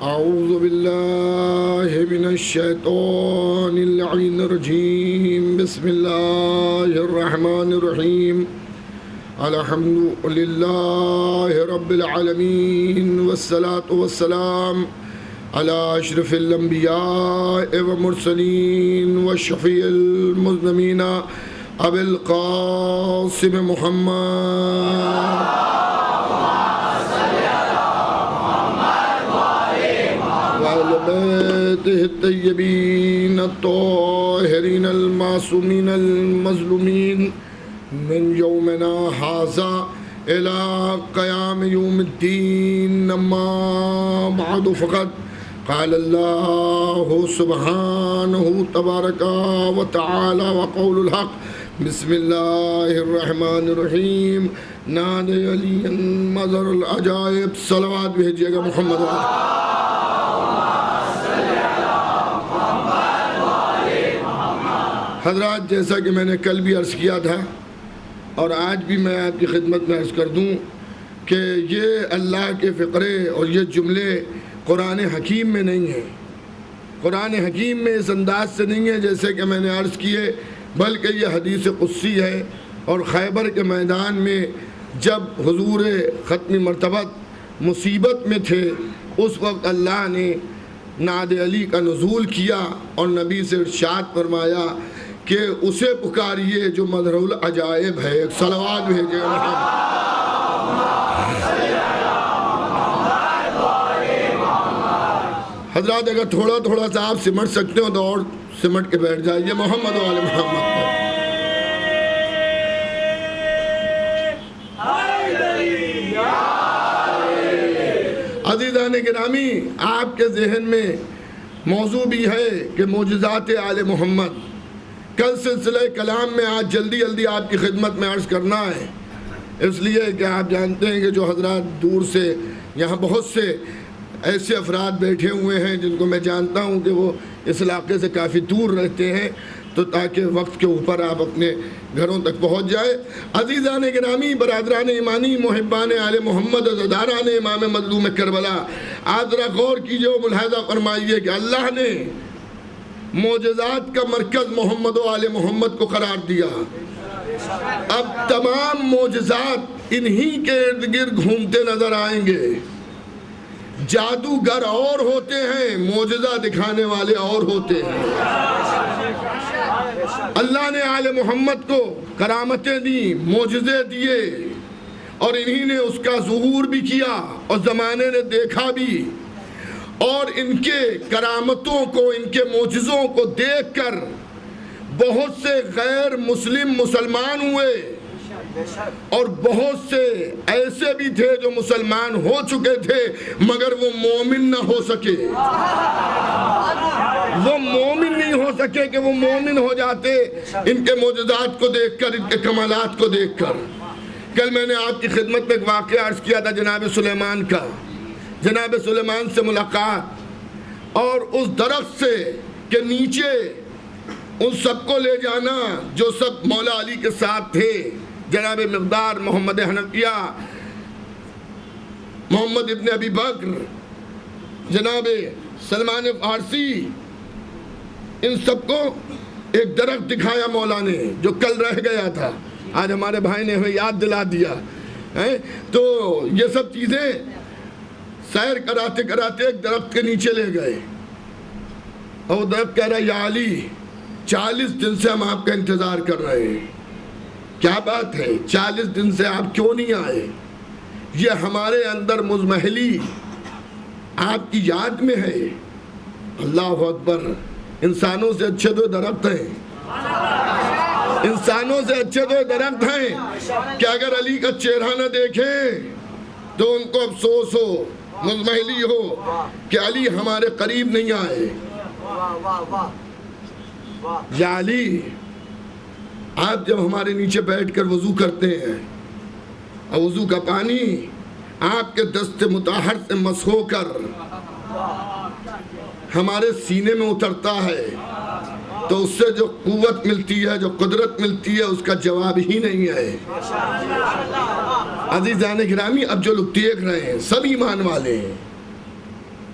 أعوذ بالله من الشيطان اللعين الرجيم بسم الله الرحمن الرحيم الحمد لله رب العالمين والصلاة والسلام على أشرف الأنبياء والمرسلين والشفيع المذنبين أبي القاسم محمد بيته الطيبين الطاهرين المعصومين المظلومين من يومنا هذا إلى قيام يوم الدين أما بعد فقد قال الله سبحانه تبارك وتعالى وقول الحق بسم الله الرحمن الرحيم نادى علی مظہر العجائب صلوات بھیجیے گا محمد حضرات، جیسا کہ میں نے کل بھی عرض کیا تھا اور آج بھی میں آپ کی خدمت میں عرض کر دوں کہ یہ اللہ کے فقرے اور یہ جملے قرآن حکیم میں نہیں ہیں. قرآن حکیم میں اس انداز سے نہیں ہے جیسے کہ میں نے عرض کیے، بلکہ یہ حدیث قدسی ہے. اور خیبر کے میدان میں جب حضور ختم مرتبت مصیبت میں تھے، اس وقت اللہ نے نعت علی کا نزول کیا اور نبی سے ارشاد فرمایا کہ اسے پکاریے جو مظہر العجائب ہے. ایک صلوات بھیجے حضرات. اگر تھوڑا تھوڑا سا آپ سمٹ سکتے ہو تو اور سمٹ کے بیٹھ جائیے محمد و آل محمد. عزیزان گرامی، آپ کے ذہن میں موضوع بھی ہے کہ معجزات آل محمد. کل سلسلہ کلام میں آج جلدی جلدی آپ کی خدمت میں عرض کرنا ہے، اس لیے کہ آپ جانتے ہیں کہ جو حضرات دور سے یہاں بہت سے ایسے افراد بیٹھے ہوئے ہیں جن کو میں جانتا ہوں کہ وہ اس علاقے سے کافی دور رہتے ہیں، تو تاکہ وقت کے اوپر آپ اپنے گھروں تک پہنچ جائے. عزیزان گرامی، برادران ایمانی، محبان آل محمد، عزاداران امام مظلوم کربلا، آج ذرا غور کیجئے و ملاحظہ فرمائیے کہ اللہ نے معجزات کا مرکز محمد و آل محمد کو قرار دیا. اب تمام معجزات انہی کے ارد گرد گھومتے نظر آئیں گے. جادوگر اور ہوتے ہیں، معجزہ دکھانے والے اور ہوتے ہیں. اللہ نے آل محمد کو کرامتیں دی، معجزے دیے، اور انہی نے اس کا ظہور بھی کیا اور زمانے نے دیکھا بھی. اور ان کے کرامتوں کو، ان کے معجزوں کو دیکھ کر بہت سے غیر مسلم مسلمان ہوئے، اور بہت سے ایسے بھی تھے جو مسلمان ہو چکے تھے مگر وہ مومن نہ ہو سکے. وہ مومن نہیں ہو سکے کہ وہ مومن ہو جاتے ان کے معجزات کو دیکھ کر، ان کے کمالات کو دیکھ کر. کل میں نے آپ کی خدمت میں ایک واقعہ عرض کیا تھا جناب سلیمان کا. جناب سلیمان سے ملاقات اور اس درخت سے کہ نیچے ان سب کو لے جانا جو سب مولا علی کے ساتھ تھے، جناب مقدار، محمد حنفیہ، محمد ابن ابی بکر، جناب سلمان فارسی، ان سب کو ایک درخت دکھایا مولا نے جو کل رہ گیا تھا. آج ہمارے بھائی نے ہمیں یاد دلا دیا. تو یہ سب چیزیں سیر کراتے کراتے ایک درخت کے نیچے لے گئے، اور وہ درخت کہہ رہا ہے یا علی 40 دن سے ہم آپ کا انتظار کر رہے ہیں. کیا بات ہے، 40 دن سے آپ کیوں نہیں آئے؟ یہ ہمارے اندر مزمحلی آپ کی یاد میں ہے. اللہ اکبر. انسانوں سے اچھے تو درخت ہیں، انسانوں سے اچھے تو درخت ہیں کہ اگر علی کا چہرہ نہ دیکھیں تو ان کو افسوس ہو، مزمحلی ہو کہ علی ہمارے قریب نہیں آئے. یا علی، آپ جب ہمارے نیچے بیٹھ کر وضو کرتے ہیں اور وضو کا پانی آپ کے دست مطہر سے مسح ہو کر ہمارے سینے میں اترتا ہے تو اس سے جو قوت ملتی ہے، جو قدرت ملتی ہے، اس کا جواب ہی نہیں ہے. عزیزان گرامی، اب جو لوگ دیکھ رہے ہیں سب ایمان والے ہیں،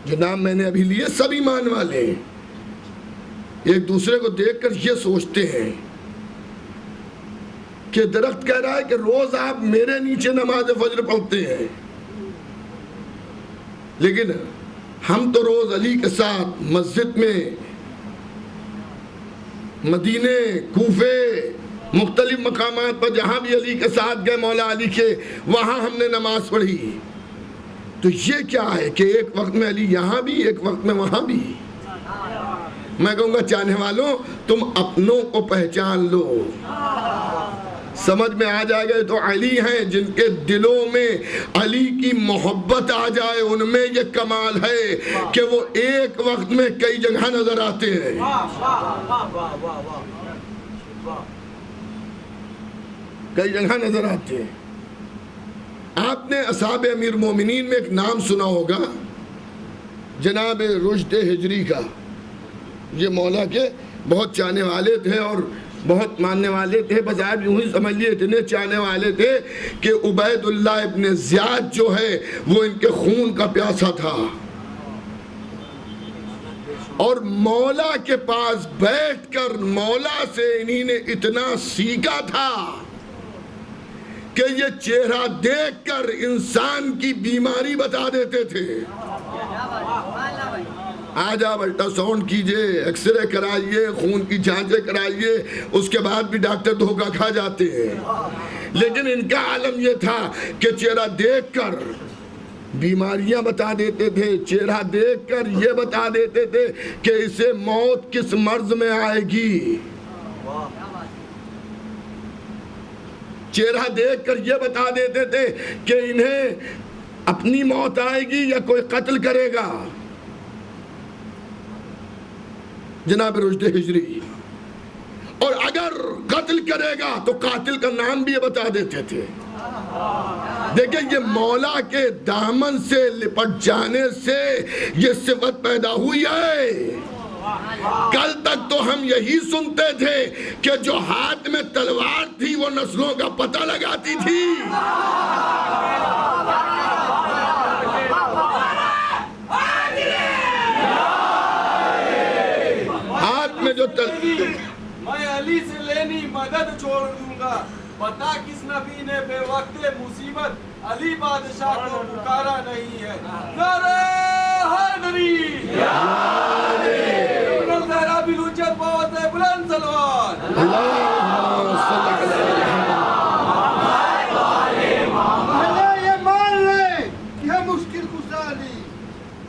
جو نام میں نے ابھی لیے سب ایمان والے ہیں. ایک دوسرے کو دیکھ کر یہ سوچتے ہیں کہ درخت کہہ رہا ہے کہ روز آپ میرے نیچے نماز فجر پڑھتے ہیں، لیکن ہم تو روز علی کے ساتھ مسجد میں مدینے، کوفے، مختلف مقامات پر جہاں بھی علی کے ساتھ گئے مولا علی کے، وہاں ہم نے نماز پڑھی. تو یہ کیا ہے کہ ایک وقت میں علی یہاں بھی، ایک وقت میں وہاں بھی. میں کہوں گا چاہنے والوں تم اپنوں کو پہچان لو. سمجھ میں آ جائے گا تو علی ہیں جن کے دلوں میں علی کی محبت آ جائے، ان میں یہ کمال ہے کہ وہ ایک وقت میں کئی جگہ نظر آتے ہیں. کئی جگہ نظر آتے ہیں. آپ نے اصحاب امیر مومنین میں ایک نام سنا ہوگا، جناب رشد ہجری کا. یہ مولا کے بہت چاہنے والے تھے اور بہت ماننے والے تھے. بس آپ یوں ہی سمجھ لیے اتنے چاہنے والے تھے کہ عبید اللہ ابن زیاد جو ہے وہ ان کے خون کا پیاسا تھا، اور مولا کے پاس بیٹھ کر مولا سے انہی نے اتنا سیکھا تھا کہ یہ چہرہ دیکھ کر انسان کی بیماری بتا دیتے تھے. آج آپ الٹرا ساؤنڈ کیجئے، ایکس رے کرائیے، خون کی جانچیں کرائیے، اس کے بعد بھی ڈاکٹر دھوکہ کھا جاتے ہیں. لیکن ان کا عالم یہ تھا کہ چہرہ دیکھ کر بیماریاں بتا دیتے تھے، چہرہ دیکھ کر یہ بتا دیتے تھے کہ اسے موت کس مرض میں آئے گی. چہرہ دیکھ کر یہ بتا دیتے تھے کہ انہیں اپنی موت آئے گی یا کوئی قتل کرے گا. جناب رشد ہجری، اور اگر قتل کرے گا تو قاتل کا نام بھی یہ بتا دیتے تھے. دیکھیں یہ مولا کے دامن سے لپٹ جانے سے یہ صفت پیدا ہوئی ہے. کل تک تو ہم یہی سنتے تھے کہ جو ہاتھ میں تلوار تھی وہ نسلوں کا پتہ لگاتی تھی. ہاتھ میں جو میں علی سے لینی مدد چھوڑ دوں گا. پتا کس نبی نے بے وقت مصیبت علی بادشاہ کو پکارا نہیں ہے. نعرہ حیدری، بلوچت بہت ہے، بلند سلوان. پہلے یہ مان لیں کہ ہے مشکل کشا علی،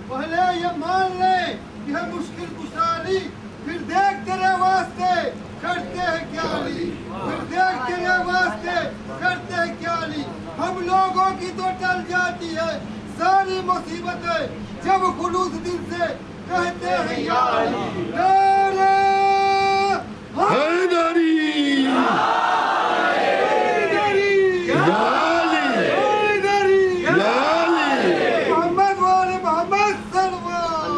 پہلے یہ مان لیں کہ ہے مشکل کشا علی، پھر دیکھ تیرے واسطے کرتے ہیں کیا علی، پھر دیکھ تیرے واسطے کرتے ہیں کیا علی. ہم لوگوں کی تو ٹل جاتی ہے ساری مصیبتیں جب خلوص دل سے کہتے ہیں یا علی. نعرہ حیدری، محمد والے محمد صلوات.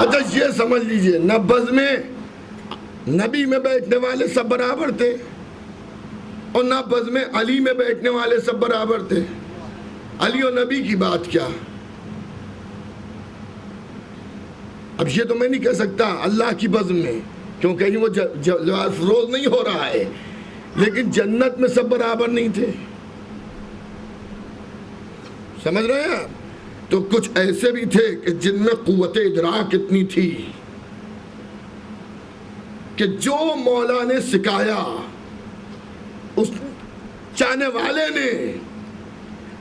اچھا یہ سمجھ لیجئے، نہ بزم نبی میں بیٹھنے والے سب برابر تھے اور نہ بزم علی میں بیٹھنے والے سب برابر تھے. علی اور نبی کی بات کیا، اب یہ تو میں نہیں کہہ سکتا اللہ کی بزم میں، کیونکہ وہ جواز فروز نہیں ہو رہا ہے، لیکن جنت میں سب برابر نہیں تھے. سمجھ رہے ہیں آپ؟ تو کچھ ایسے بھی تھے کہ جن میں قوت ادراک اتنی تھی کہ جو مولا نے سکھایا اس چاہنے والے نے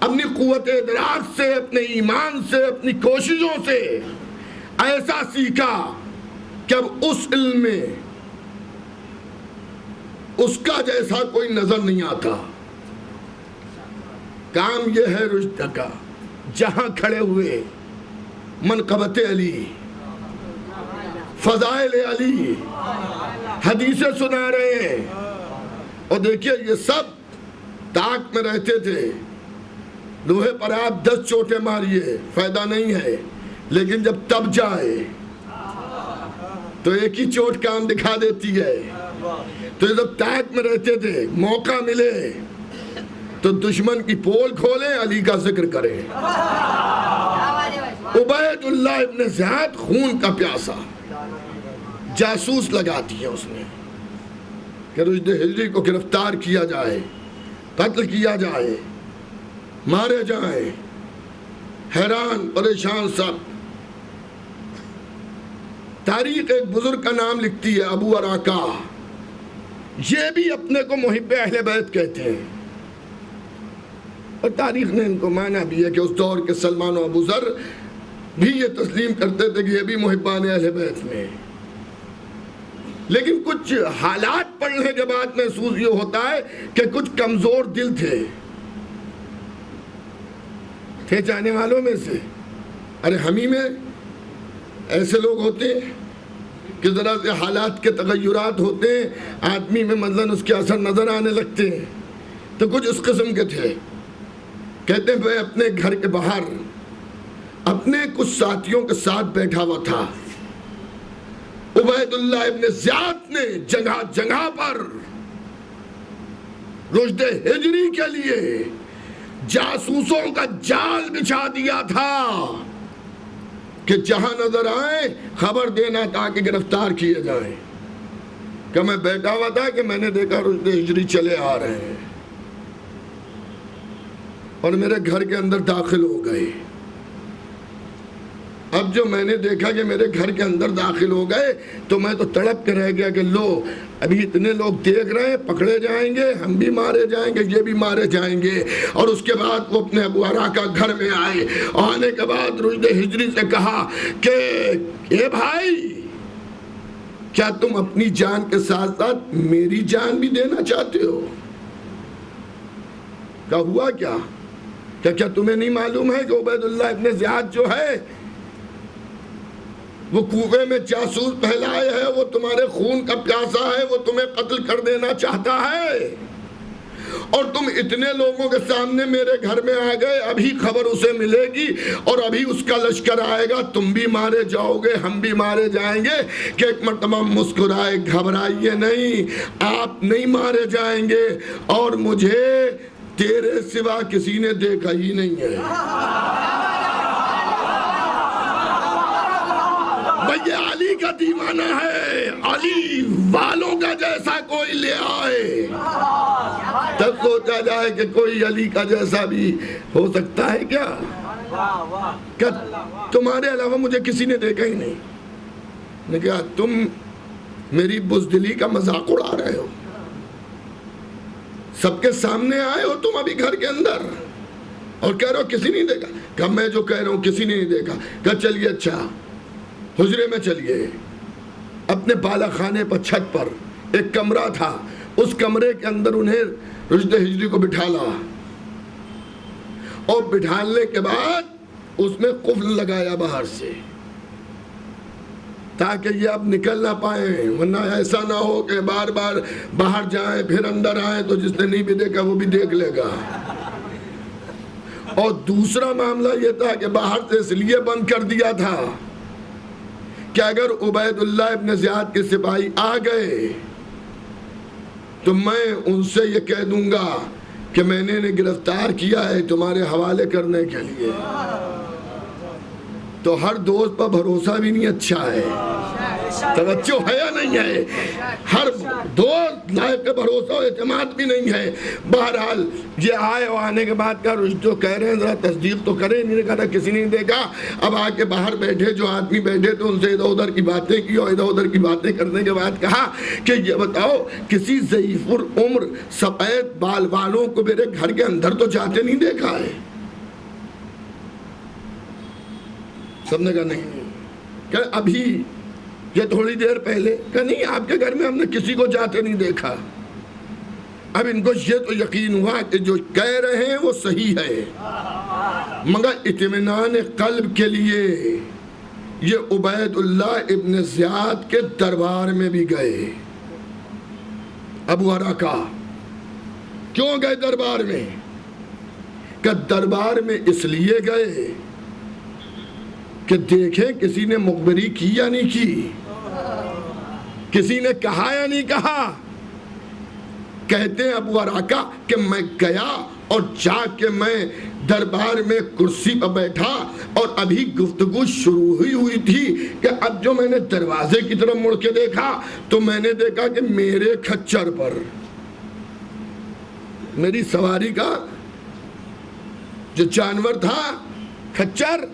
اپنی قوت ادراک سے، اپنے ایمان سے، اپنی کوششوں سے ایسا سیکھا کہ اب اس علم میں اس کا جیسا کوئی نظر نہیں آتا. کام یہ ہے رشد کا، جہاں کھڑے ہوئے منقبت علی، فضائل علی، حدیثیں سنا رہے ہیں. اور دیکھیے یہ سب طاق میں رہتے تھے. لوہے پر آپ 10 چوٹیں ماریے فائدہ نہیں ہے، لیکن جب تب جائے تو ایک ہی چوٹ کام دکھا دیتی ہے. تو جب طاق میں رہتے تھے، موقع ملے تو دشمن کی پول کھولیں، علی کا ذکر کریں۔ عبید اللہ ابن زیاد خون کا پیاسا، جاسوس لگا دیا اس نے کہ رشد ہجری کو گرفتار کیا جائے، قتل کیا جائے، مارے جائیں۔ حیران پریشان سب۔ تاریخ ایک بزرگ کا نام لکھتی ہے، ابو عراقہ، یہ بھی اپنے کو محب اہل بیت کہتے ہیں، اور تاریخ نے ان کو مانا بھی ہے کہ اس دور کے سلمان و ابو ذر بھی یہ تسلیم کرتے تھے کہ یہ بھی محبان اہل بیت میں۔ لیکن کچھ حالات پڑھنے کے بعد محسوس یہ ہوتا ہے کہ کچھ کمزور دل تھے چاہنے والوں میں سے۔ ارے ہمیں میں ایسے لوگ ہوتے ہیں کہ ذرا سے حالات کے تغیرات ہوتے ہیں، آدمی میں مثلاً اس کے اثر نظر آنے لگتے ہیں، تو کچھ اس قسم کے تھے۔ کہتے ہیں میں اپنے گھر کے باہر اپنے کچھ ساتھیوں کے ساتھ بیٹھا ہوا تھا، عبید اللہ ابن زیاد نے جگہ جگہ پر رشد ہجری کے لیے جاسوسوں کا جال بچھا دیا تھا کہ جہاں نظر آئے خبر دینا تاکہ گرفتار کیے جائیں۔ کہ میں بیٹھا ہوا تھا کہ میں نے دیکھا رشد ہجری چلے آ رہے ہیں، اور میرے گھر کے اندر داخل ہو گئے۔ اب جو میں نے دیکھا کہ میرے گھر کے اندر داخل ہو گئے تو میں تو تڑپ کے رہ گیا کہ لو ابھی اتنے لوگ دیکھ رہے ہیں، پکڑے جائیں گے، ہم بھی مارے جائیں گے، یہ بھی مارے جائیں گے۔ اور اس کے بعد وہ اپنے ابو عراقہ گھر میں آئے، آنے کے بعد رشد ہجری سے کہا کہ اے بھائی، کیا تم اپنی جان کے ساتھ ساتھ میری جان بھی دینا چاہتے ہو؟ کیا ہوا کیا تمہیں نہیں معلوم ہے کہ عبید اللہ ابن زیاد جو ہے وہ کوفے میں جاسوس پھیلائے ہے، وہ تمہارے خون کا پیاسا ہے، وہ تمہیں قتل کر دینا چاہتا ہے، اور تم اتنے لوگوں کے سامنے میرے گھر میں آ گئے، ابھی خبر اسے ملے گی اور ابھی اس کا لشکر آئے گا، تم بھی مارے جاؤ گے، ہم بھی مارے جائیں گے۔ کہ ایک مرتبہ مسکرائے، گھبرائیے نہیں، آپ نہیں مارے جائیں گے، اور مجھے تیرے سوا کسی نے دیکھا ہی نہیں ہے۔ یہ علی کا دیوانہ ہے، علی والوں کا جیسا کوئی لے آئے، تب سوچا جائے کہ کوئی علی کا جیسا بھی ہو سکتا ہے کیا؟ کہ تمہارے علاوہ مجھے کسی نے دیکھا ہی نہیں۔ نے کہا تم میری بزدلی کا مذاق اڑا رہے ہو، سب کے سامنے آئے ہو تم ابھی گھر کے اندر اور کہہ رہے ہو کسی نہیں دیکھا۔ کہ میں جو کہہ رہا ہوں کسی نے نہیں دیکھا۔ کہ چلیے اچھا، حجرے میں چلیے، اپنے بالا خانے پر چھت پر ایک کمرہ تھا، اس کمرے کے اندر انہیں رشد ہجری کو بٹھالا، اور بٹھالنے کے بعد اس میں قفل لگایا باہر سے تاکہ یہ اب نکل نہ پائیں، ورنہ ایسا نہ ہو کہ بار بار باہر جائیں پھر اندر آئیں تو جس نے نہیں بھی دیکھا وہ بھی دیکھ لے گا۔ اور دوسرا معاملہ یہ تھا کہ باہر سے اس لیے بند کر دیا تھا کہ اگر عبید اللہ ابن زیاد کے سپاہی آ گئے تو میں ان سے یہ کہہ دوں گا کہ میں نے گرفتار کیا ہے تمہارے حوالے کرنے کے لیے۔ تو ہر دوست پر بھروسہ بھی نہیں اچھا ہے، توجہ ہے یا نہیں ہے؟ ہر دوست لائق بھروسہ و اعتماد بھی نہیں ہے۔ بہرحال یہ آئے اور آنے کے بعد کہا رشد جو کہہ رہے ہیں ذرا تصدیق تو کریں، انہوں نے کہا کسی نہیں دیکھا۔ اب آ کے باہر بیٹھے جو آدمی بیٹھے تو ان سے ادھر ادھر کی باتیں کی، اور ادھر ادھر کی باتیں کرنے کے بعد کہا کہ یہ بتاؤ کسی ضعیف العمر سفید بال والوں کو میرے گھر کے اندر تو جاتے نہیں دیکھا ہے؟ سب نے کہا نہیں۔ کہ ابھی یہ تھوڑی دیر پہلے؟ کہ نہیں، آپ کے گھر میں ہم نے کسی کو جاتے نہیں دیکھا۔ اب ان کو یہ تو یقین ہوا کہ جو کہہ رہے ہیں وہ صحیح ہے، مگر اطمینان قلب کے لیے یہ عبید اللہ ابن زیاد کے دربار میں بھی گئے۔ ابو عراقہ کیوں گئے دربار میں؟ کہ دربار میں اس لیے گئے کہ دیکھیں کسی نے مخبری کی یا نہیں کی، کسی نے کہا یا نہیں کہا۔ کہتے ہیں ابو عراقہ کہ میں گیا اور جا کے میں دربار میں کرسی پر بیٹھا اور ابھی گفتگو شروع ہوئی تھی کہ اب جو میں نے دروازے کی طرف مڑ کے دیکھا تو میں نے دیکھا کہ میرے کھچر پر، میری سواری کا جو جانور تھا کھچر،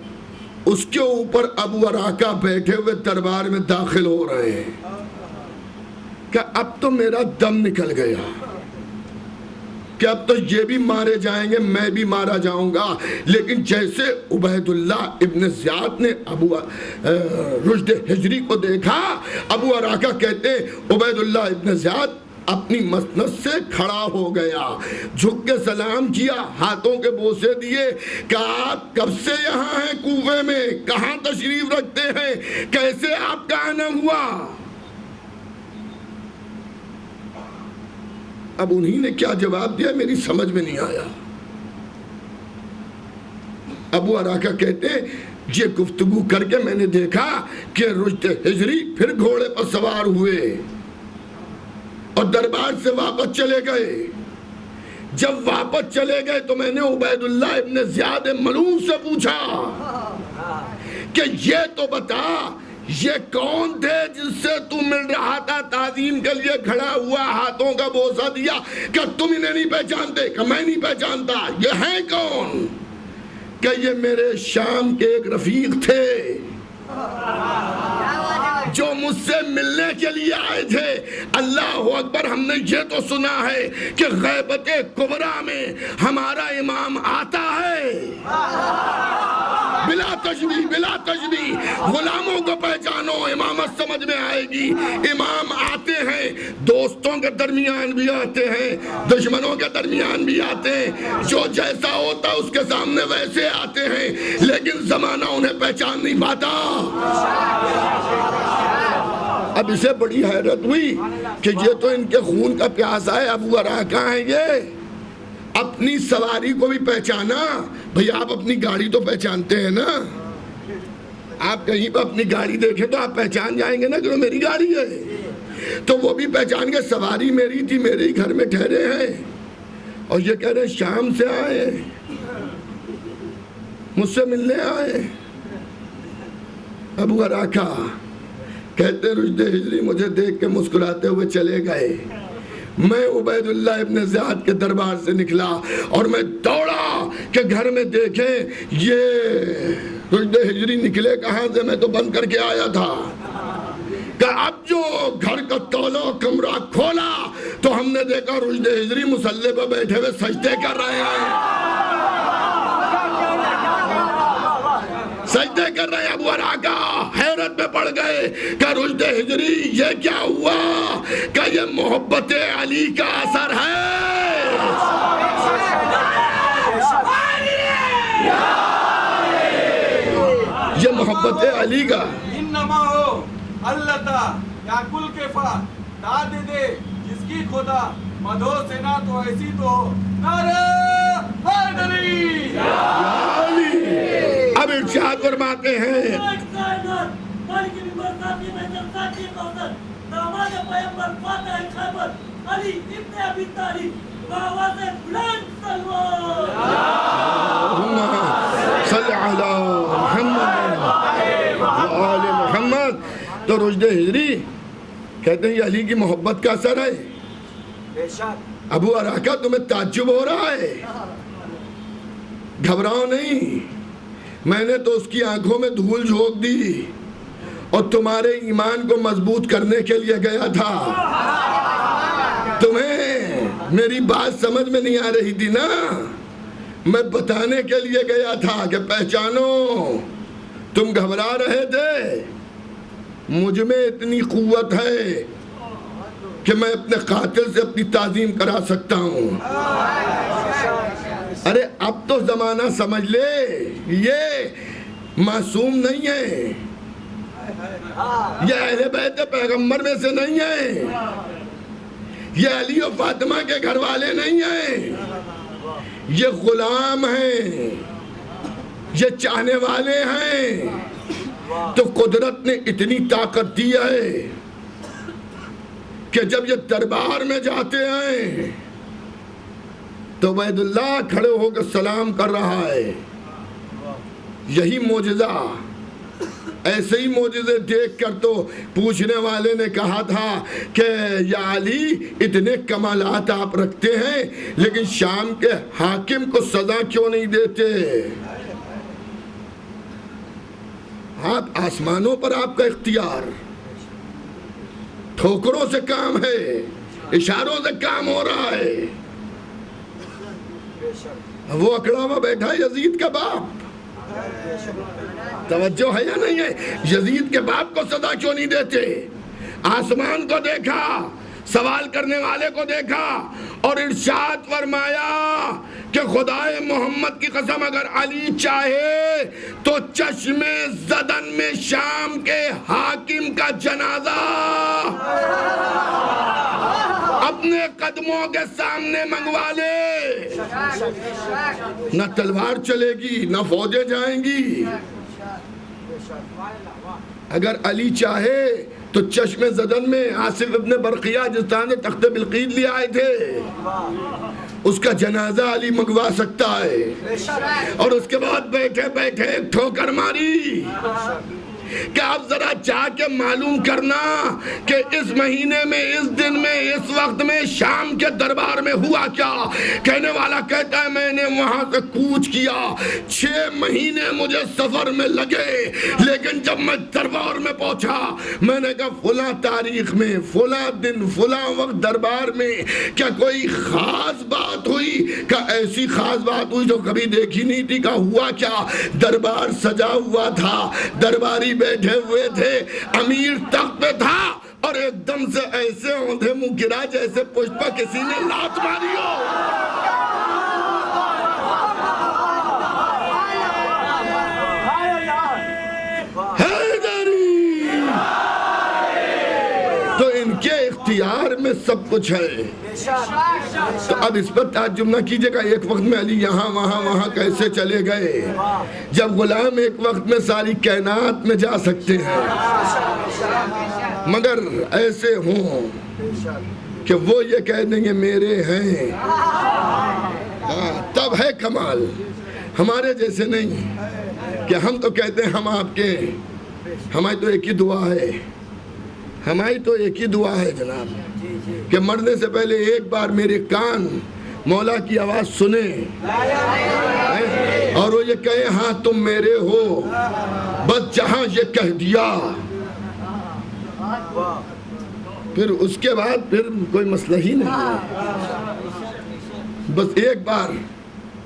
اس کے اوپر ابو اراکہ بیٹھے ہوئے دربار میں داخل ہو رہے ہیں کہ اب تو میرا دم نکل گیا کہ اب تو یہ بھی مارے جائیں گے، میں بھی مارا جاؤں گا۔ لیکن جیسے عبید اللہ ابن زیاد نے ابو رشد ہجری کو دیکھا، ابو اراکہ کہتے عبید اللہ ابن زیاد اپنی مسند سے کھڑا ہو گیا، جھک کے سلام کیا، ہاتھوں کے بوسے دیے کہ آپ کب سے یہاں ہیں کوفے میں، کہاں تشریف رکھتے ہیں، کیسے آپ کا آنا ہوا؟ اب انہی نے کیا جواب دیا میری سمجھ میں نہیں آیا۔ ابو اراکہ کہتے یہ گفتگو کر کے میں نے دیکھا کہ رشد ہجری پھر گھوڑے پر سوار ہوئے اور دربار سے واپس چلے گئے۔ جب واپس چلے گئے تو میں نے عبید اللہ ابن زیاد ملعون سے پوچھا کہ یہ تو بتا یہ کون تھے جس سے تو مل رہا تھا، تعظیم کے لیے کھڑا ہوا، ہاتھوں کا بوسہ دیا، کہ تم انہیں نہیں پہچانتے؟ کہ میں نہیں پہچانتا۔ یہ ہیں کون؟ کہ یہ میرے شام کے ایک رفیق تھے جو مجھ سے ملنے کے لیے آئے تھے۔ اللہ اکبر، ہم نے یہ تو سنا ہے کہ غیبت کبریٰ میں ہمارا امام آتا ہے، بلا تشبیہ بلا تشبیہ۔ غلاموں کو پہچانو، امامت سمجھ میں آئے گی۔ امام آتے ہیں، دوستوں کے درمیان بھی آتے ہیں، دشمنوں کے درمیان بھی آتے ہیں، جو جیسا ہوتا اس کے سامنے ویسے آتے ہیں، لیکن زمانہ انہیں پہچان نہیں پاتا۔ اب اسے بڑی حیرت ہوئی کہ یہ تو ان کے خون کا پیاسا ہے، ابو اراکہ ہیں یہ۔ اپنی سواری کو بھی پہچانا، بھئی آپ اپنی گاڑی تو پہچانتے ہیں نا، آپ کہیں پہ اپنی گاڑی دیکھیں تو آپ پہچان جائیں گے نا کہ وہ میری گاڑی ہے، تو وہ بھی پہچان گے سواری میری تھی، میرے ہی گھر میں ٹھہرے ہیں، اور یہ کہہ رہے شام سے آئے، مجھ سے ملنے آئے۔ ابو اراکہ کہتے رشد ہجری مجھے دیکھ کے مسکراتے ہوئے چلے گئے۔ میں عبید اللہ ابن زیاد کے دربار سے نکلا اور میں دوڑا کہ گھر میں دیکھیں یہ رشد ہجری نکلے کہاں سے، میں تو بند کر کے آیا تھا۔ کہ اب جو گھر کا تولا کمرہ کھولا تو ہم نے دیکھا رشد ہجری مصلی پہ بیٹھے ہوئے سجدے کر رہے ہیں، سجدے کر رہے ہیں۔ ابو اراکہ حیرت میں پڑ گئے کہ رشد ہجری یہ کیا ہوا، کہ یہ محبت علی کا اثر ہے۔ یہ محبت علی کا انما ہو اللہ تا یا کل کے فا داد دے جس کی خدا مدھو سے نہ تو ایسی تو ہو نعرہ حیدری۔ اب ارشاد فرماتے ہیں صلی علی محمد۔ تو رشد ہجری کہتے ہیں یہ علی کی محبت کا اثر ہے۔ ابو اراکہ تمہیں تعجب ہو رہا ہے، گھبراؤ نہیں، میں نے تو اس کی آنکھوں میں دھول جھونک دی اور تمہارے ایمان کو مضبوط کرنے کے لیے گیا تھا۔ تمہیں میری بات سمجھ میں نہیں آ رہی تھی نا، میں بتانے کے لیے گیا تھا کہ پہچانو۔ تم گھبرا رہے تھے، مجھ میں اتنی قوت ہے کہ میں اپنے قاتل سے اپنی تعظیم کرا سکتا ہوں۔ ارے اب تو زمانہ سمجھ لے، یہ معصوم نہیں ہے، یہ اہل بیت پیغمبر میں سے نہیں ہے، یہ علی و فاطمہ کے گھر والے نہیں ہیں، یہ غلام ہیں، یہ چاہنے والے ہیں۔ تو قدرت نے اتنی طاقت دی ہے کہ جب یہ دربار میں جاتے ہیں تو عبیداللہ کھڑے ہو کر سلام کر رہا ہے. یہی معجزہ. ایسے ہی معجزے دیکھ کر تو پوچھنے والے نے کہا تھا کہ یا علی اتنے کمالات آپ رکھتے ہیں لیکن شام کے حاکم کو سزا کیوں نہیں دیتے؟ آپ آسمانوں پر آپ کا اختیار، ٹھوکروں سے کام ہے، اشاروں سے کام ہو رہا ہے. وہ اکڑا ہوا بیٹھا ہے یزید کا باپ. توجہ ہے یا نہیں ہے؟ یزید کے باپ کو سزا کیوں نہیں دیتے؟ آسمان کو دیکھا، سوال کرنے والے کو دیکھا اور ارشاد فرمایا کہ خدائے محمد کی قسم اگر علی چاہے تو چشم زدن میں شام کے حاکم کا جنازہ اپنے قدموں کے سامنے منگوا لے. نہ تلوار چلے گی نہ فوجیں جائیں گی. اگر علی چاہے تو چشم زدن میں آصف ابن برقیہ جس طرح نے تخت بلقیس لے آئے تھے اس کا جنازہ علی منگوا سکتا ہے. اور اس کے بعد بیٹھے بیٹھے ایک ٹھوکر ماری کہ آپ ذرا چاہ کے معلوم کرنا کہ اس مہینے میں، اس دن میں، اس وقت میں شام کے دربار میں ہوا کیا. کہنے والا کہتا ہے میں نے وہاں سے کوچ کیا، 6 مہینے مجھے سفر میں لگے، لیکن جب میں دربار میں پہنچا میں نے کہا فلاں تاریخ میں، فلاں دن، فلاں وقت دربار میں کیا کوئی خاص بات ہوئی؟ کہ ایسی خاص بات ہوئی جو کبھی دیکھی نہیں تھی. کہ ہوا کیا؟ دربار سجا ہوا تھا، درباری بیٹھے ہوئے تھے، امیر تخت پہ تھا اور ایک دم سے ایسے اوندھے منہ گرا جیسے پشت پر کسی نے لات ماری ہو. تو ان کے اختیار میں سب کچھ ہے. تو اب اس پر تعجب نہ کیجئے گا ایک وقت میں علی یہاں وہاں کیسے چلے گئے، جب غلام ایک وقت میں ساری کائنات میں جا سکتے ہیں. مگر ایسے ہوں کہ وہ یہ کہہ دیں گے میرے ہیں، تب ہے کمال. ہمارے جیسے نہیں کہ ہم تو کہتے ہیں ہم آپ کے. ہماری تو ایک ہی دعا ہے، ہماری تو ایک ہی دعا ہے جناب کہ مرنے سے پہلے ایک بار میرے کان مولا کی آواز سنیں اور وہ یہ کہے ہاں تم میرے ہو. بس جہاں یہ کہہ دیا پھر اس کے بعد پھر کوئی مسئلہ ہی نہیں ہے. بس ایک بار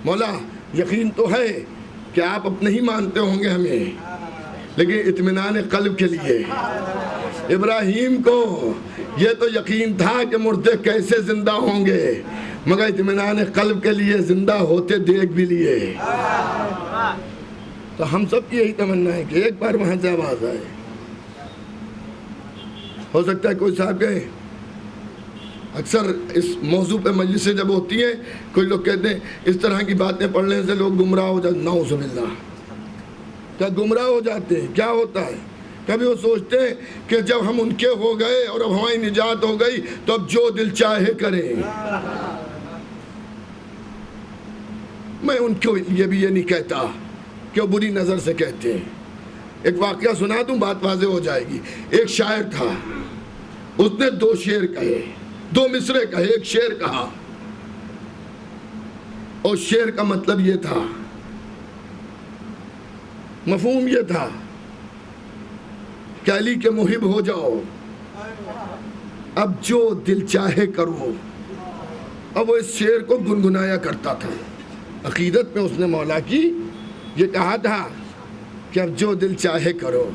مولا یقین تو ہے کہ آپ اب نہیں مانتے ہوں گے ہمیں، لیکن اطمینان قلب کے لیے ابراہیم کو یہ تو یقین تھا کہ مردے کیسے زندہ ہوں گے، مگر اطمینان قلب کے لیے زندہ ہوتے دیکھ بھی لیے. تو ہم سب کی یہی تمنا ہے کہ ایک بار وہاں سے آواز آئے. ہو سکتا ہے کوئی صاحب گئے. اکثر اس موضوع پہ مجلسیں جب ہوتی ہیں کوئی لوگ کہتے ہیں اس طرح کی باتیں پڑھنے سے لوگ گمراہ ہو جاتے. نعوذ باللہ. کیا گمراہ ہو جاتے ہیں؟ کیا ہوتا ہے؟ کبھی وہ سوچتے ہیں کہ جب ہم ان کے ہو گئے اور اب ہماری نجات ہو گئی تو اب جو دل چاہے کریں. میں ان کو یہ بھی یہ نہیں کہتا کہ وہ بری نظر سے کہتے ہیں. ایک واقعہ سنا دوں بات واضح ہو جائے گی. ایک شاعر تھا، اس نے 2 شعر کہے، 2 مصرے کہے، ایک شعر کہا اور شعر کا مطلب یہ تھا، مفہوم یہ تھا کہ علی کے محب ہو جاؤ، اب جو دل چاہے کرو. اب وہ اس شعر کو گنگنایا کرتا تھا. عقیدت میں اس نے مولا کی یہ کہا تھا کہ اب جو دل چاہے کرو.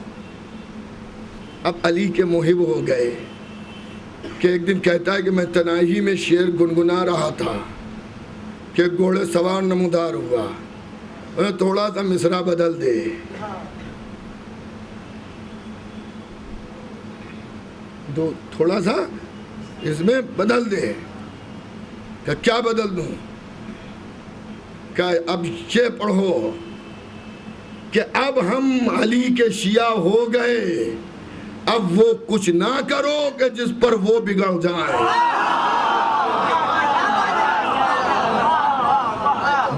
اب علی کے محب ہو گئے کہ ایک دن کہتا ہے کہ میں تنہائی میں شعر گنگنا رہا تھا کہ گھوڑے سوار نمودار ہوا، انہیں تھوڑا سا مصرع بدل دے. تھوڑا سا اس میں بدل دے. کہ کیا بدل دوں؟ کہ اب یہ پڑھو کہ اب ہم علی کے شیعہ ہو گئے، اب وہ کچھ نہ کرو کہ جس پر وہ بگڑ جائے.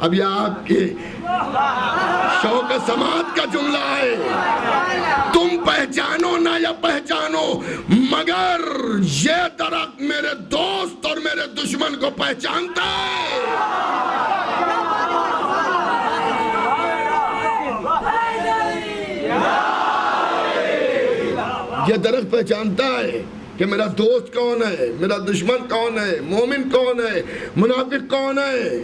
اب یہ آپ کے شوق سماعت کا جملہ ہے، تم پہچانو نہ یا پہچانو مگر یہ درخت میرے دوست اور میرے دشمن کو پہچانتا ہے۔ یہ درخت پہچانتا ہے کہ میرا دوست کون ہے، میرا دشمن کون ہے، مومن کون ہے، منافق کون ہے۔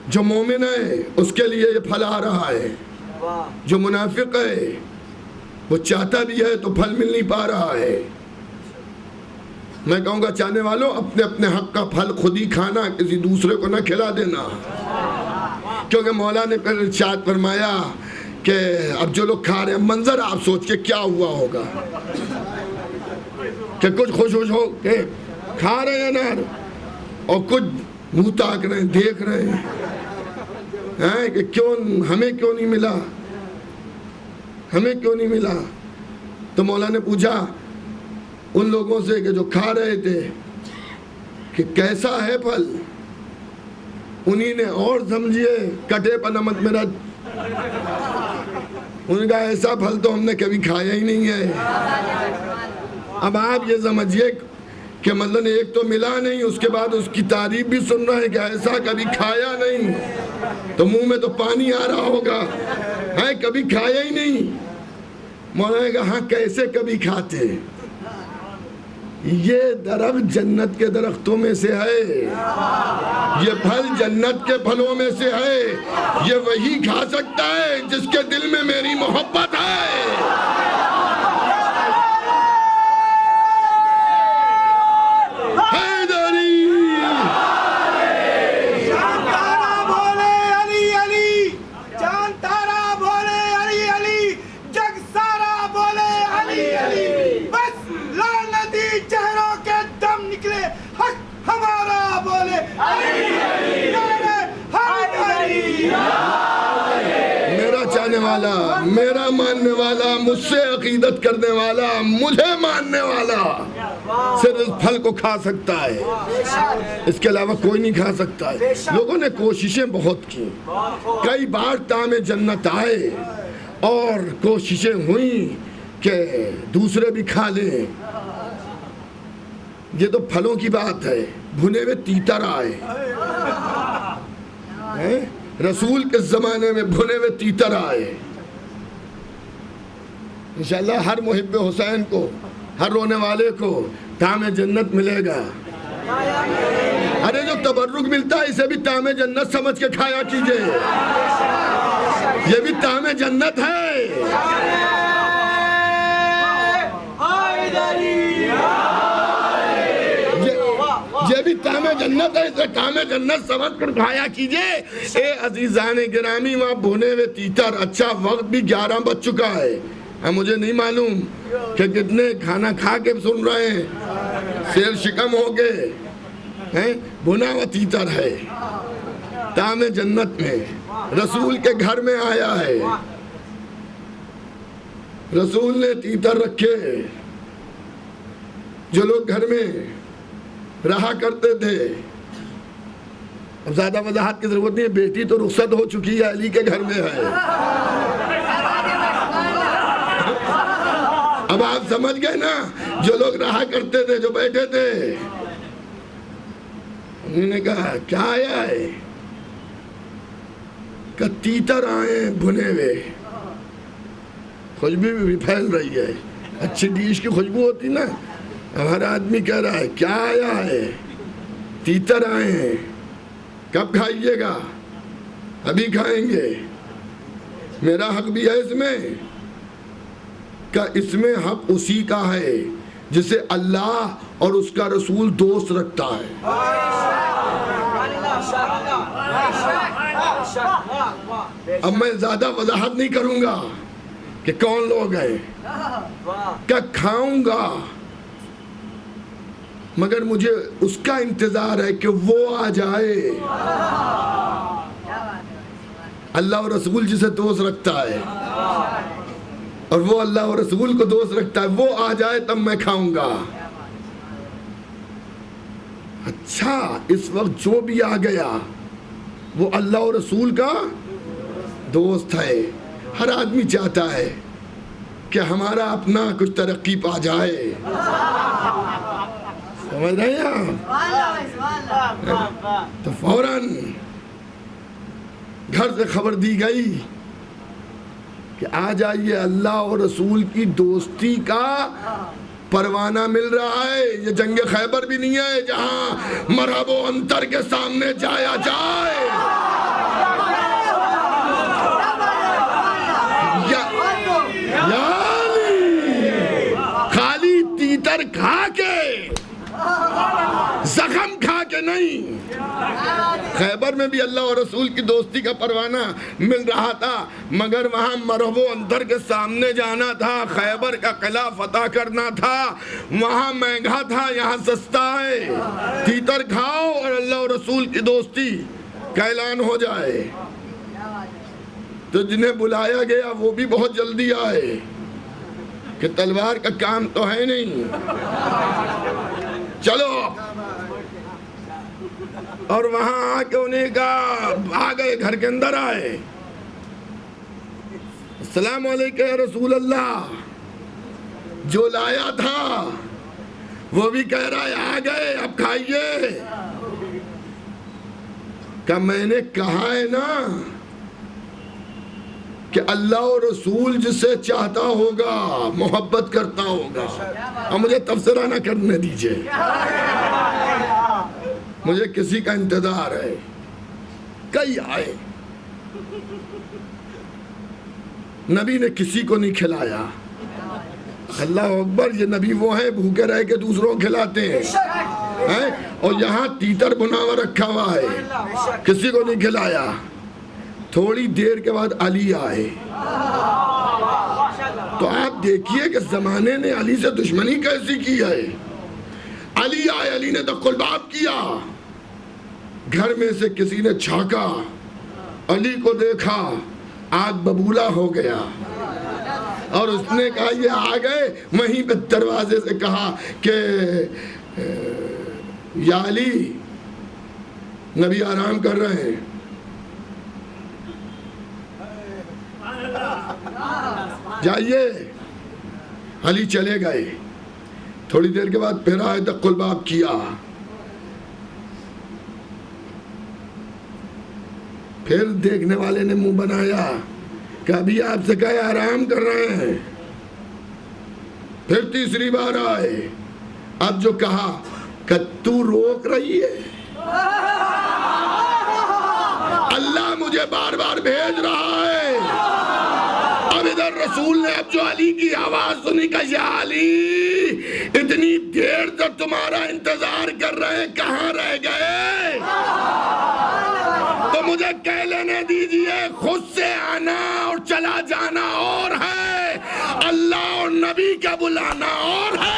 جو مومن ہے اس کے لیے یہ پھل آ رہا ہے، جو منافق ہے وہ چاہتا بھی ہے تو پھل مل نہیں پا رہا ہے۔ میں کہوں گا چاہنے والوں اپنے اپنے حق کا پھل خود ہی کھانا، کسی دوسرے کو نہ کھلا دینا، کیونکہ مولا نے پھر ارشاد فرمایا کہ اب جو لوگ کھا رہے ہیں منظر آپ سوچ کے کیا ہوا ہوگا کہ کچھ خوش ہو کے کھا رہے ہیں نا، اور کچھ منہ تاک رہے ہیں، دیکھ رہے ہیں کہ کیوں ہمیں کیوں نہیں ملا، ہمیں کیوں نہیں ملا۔ تو مولا نے پوچھا ان لوگوں سے کہ جو کھا رہے تھے کہ کیسا ہے پھل، انہی نے اور سمجھیے کٹے پر نمک میرا، انہوں نے کہا ایسا پھل تو ہم نے کبھی کھایا ہی نہیں ہے۔ اب آپ یہ سمجھیے کہ مطلب ایک تو ملا نہیں، اس کے بعد اس کی تعریف بھی سن رہے ہیں کہ ایسا کبھی کھایا نہیں، تو منہ میں تو پانی آ رہا ہوگا، ہے کبھی کھایا ہی نہیں۔ مولانا نے کہا ہاں کیسے کبھی کھاتے، یہ درخت جنت کے درختوں میں سے ہے، یہ پھل جنت کے پھلوں میں سے ہے، یہ وہی کھا سکتا ہے جس کے دل میں میری محبت ہے۔ میرا چاہنے والا، میرا ماننے والا، مجھ سے عقیدت کرنے والا، مجھے ماننے والا صرف اس پھل کو کھا سکتا ہے، اس کے علاوہ کوئی نہیں کھا سکتا ہے۔ لوگوں نے کوششیں بہت کی، کئی بار طعم جنت آئے اور کوششیں ہوئیں کہ دوسرے بھی کھا لیں۔ یہ تو پھلوں کی بات ہے، بھنے ہوئے تیتر آئے، رسول کے زمانے میں بھنے ہوئے تیتر آئے۔ انشاءاللہ ہر محب حسین کو، ہر رونے والے کو طعم جنت ملے گا۔ ارے جو تبرک ملتا ہے اسے بھی طعم جنت سمجھ کے کھایا کیجئے، یہ بھی طعم جنت ہے۔ یہ بھی طعم جنت ہے، اسے طعم جنت سمجھ کر کھایا کیجئے۔ اے عزیزان گرامی، وہاں بھنے ہوئے تیتر، اچھا وقت بھی 11 بج چکا ہے، مجھے نہیں معلوم کہ کتنے کھانا کھا کے سن رہے ہیں، سیر شکم ہو گئے۔ بھنا ہوا تیتر ہے، طعم جنت میں، رسول کے گھر میں آیا ہے، رسول نے تیتر رکھے۔ جو لوگ گھر میں رہا کرتے تھے، اب زیادہ وضاحت کی ضرورت نہیں ہے، بیٹی تو رخصت ہو چکی ہے، علی کے گھر میں ہے۔ اب آپ سمجھ گئے نا، جو لوگ رہا کرتے تھے، جو بیٹھے تھے، انہوں نے کہا کیا آیا ہے؟ کہ تیتر آئے بھنے ہوئے، خوشبو بھی پھیل رہی ہے، اچھی ڈیش کی خوشبو ہوتی نا۔ ہر آدمی کہہ رہا ہے کیا آیا ہے؟ تیتر آئے ہیں، کب کھائیے گا؟ ابھی کھائیں گے، میرا حق بھی ہے اس میں، کہ اس میں حق اسی کا ہے جسے اللہ اور اس کا رسول دوست رکھتا ہے۔ اب میں زیادہ وضاحت نہیں کروں گا کہ کون لوگ ہیں، کہ کھاؤں گا، مگر مجھے اس کا انتظار ہے کہ وہ آ جائے۔ اللہ اور رسول جسے دوست رکھتا ہے، اور وہ اللہ اور رسول کو دوست رکھتا ہے، وہ آ جائے تب میں کھاؤں گا۔ اچھا، اس وقت جو بھی آ گیا وہ اللہ اور رسول کا دوست ہے. ہر آدمی چاہتا ہے کہ ہمارا اپنا کچھ ترقی پا جائے. سمجھ رہے ہیں آپ؟ تو فوراً گھر سے خبر دی گئی کہ آ جائیے، اللہ اور رسول کی دوستی کا پروانہ مل رہا ہے. یہ جنگ خیبر بھی نہیں ہے جہاں مرحب و انتر کے سامنے جایا جائے. خالی تیتر کھا کے، زخم کھا کے نہیں. خیبر میں بھی اللہ اور رسول کی دوستی کا پروانہ مل رہا تھا، مگر وہاں مرحب و اندر کے سامنے جانا تھا. خیبر کا قلعہ فتح کرنا تھا. وہاں مہنگا تھا، یہاں سستا ہے. تیتر کھاؤ اور اللہ اور رسول کی دوستی کا اعلان ہو جائے. تو جنہیں بلایا گیا وہ بھی بہت جلدی آئے کہ تلوار کا کام تو ہے نہیں، چلو. اور وہاں آ کے انہیں کہا، آ گئے، گھر کے اندر آئے. السلام علیکم یا رسول اللہ. جو لایا تھا وہ بھی کہہ رہا ہے آ گئے، اب کھائیے. کہ میں نے کہا ہے نا کہ اللہ اور رسول جسے چاہتا ہوگا محبت کرتا ہوگا. اب مجھے تبصرہ نہ کرنے دیجئے، مجھے کسی کا انتظار ہے. کئی آئے، نبی نے کسی کو نہیں کھلایا. اللہ اکبر، یہ نبی وہ ہیں بھوکے رہ کے دوسروں کو کھلاتے ہیں. اور یہاں تیتر بنا ہوا رکھا ہوا ہے، کسی کو نہیں کھلایا. تھوڑی دیر کے بعد علی آئے. تو آپ دیکھیے کہ زمانے نے علی سے دشمنی کیسی کی ہے. علی آئے، علی نے دق الباب کیا. گھر میں سے کسی نے چھانکا، علی کو دیکھا، آگ ببولا ہو گیا. اور اس نے کہا یہ آ گئے. وہیں پہ دروازے سے کہا کہ یا علی، نبی آرام کر رہے ہیں. جائیے. علی چلے گئے. تھوڑی دیر کے بعد پھر آئے، دق الباب کیا. پھر دیکھنے والے نے منہ بنایا کہ ابھی آپ سے کہے آرام کر رہے ہیں. پھر تیسری بار آئے. اب جو کہا کہ تو روک رہی ہے، اللہ مجھے بار بار بھیج رہا ہے. اب ادھر رسول نے اب جو علی کی آواز سنی کہ یا علی، اتنی دیر تک تمہارا انتظار کر رہے، کہاں رہ گئے؟ تو مجھے کہہ لینے دیجئے، خود سے آنا اور چلا جانا اور ہے، اللہ اور نبی کا بلانا اور ہے.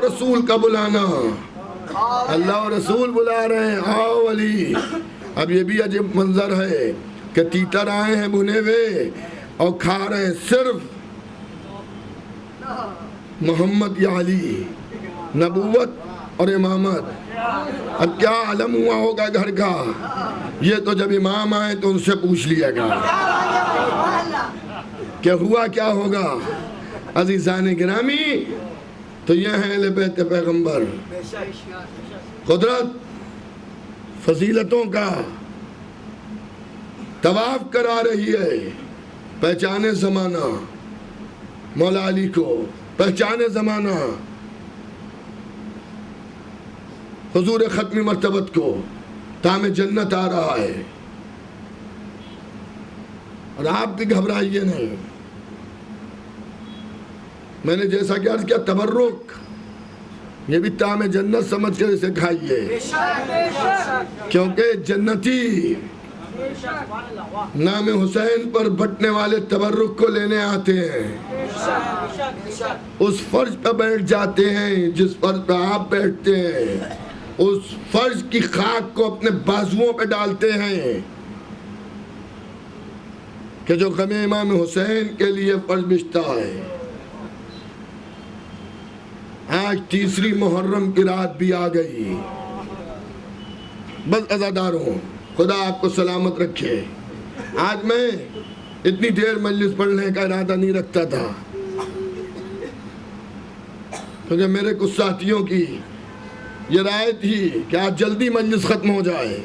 رسول کا بلانا، اللہ اور رسول بلا رہے ہیں، آؤ علی. اب یہ بھی عجیب منظر ہے کہ تیتر آئے ہیں بھنے ہوئے اور کھا رہے ہیں صرف محمد یا علی، نبوت اور امامت. اب کیا عالم ہوا ہوگا گھر کا. یہ تو جب امام آئے تو ان سے پوچھ لیا گا کہ ہوا کیا ہوگا. عزیزان گرامی، تو یہ ہیں اہل بیت پیغمبر. قدرت فضیلتوں کا طواف کرا رہی ہے. پہچانے زمانہ مولا علی کو، پہچانے زمانہ حضور ختمی مرتبت کو. تام جنت آ رہا ہے اور آپ بھی گھبرائیے نہیں. میں نے جیسا کہ عرض کیا، تبرک یہ بھی طعم جنت سمجھ کر اسے کھائیے، کیونکہ جنتی نام حسین پر بٹنے والے تبرک کو لینے آتے ہیں، اس فرش پر بیٹھ جاتے ہیں جس فرش پر آپ بیٹھتے ہیں، اس فرش کی خاک کو اپنے بازوؤں پہ ڈالتے ہیں کہ جو غم امام حسین کے لیے فرش بچھتا ہے۔ آج تیسری محرم کی رات بھی آ گئی، بس عزاداروں خدا آپ کو سلامت رکھے۔ آج میں اتنی دیر مجلس پڑھنے کا ارادہ نہیں رکھتا تھا، کیونکہ میرے کچھ ساتھیوں کی یہ رائے تھی کہ آج جلدی مجلس ختم ہو جائے،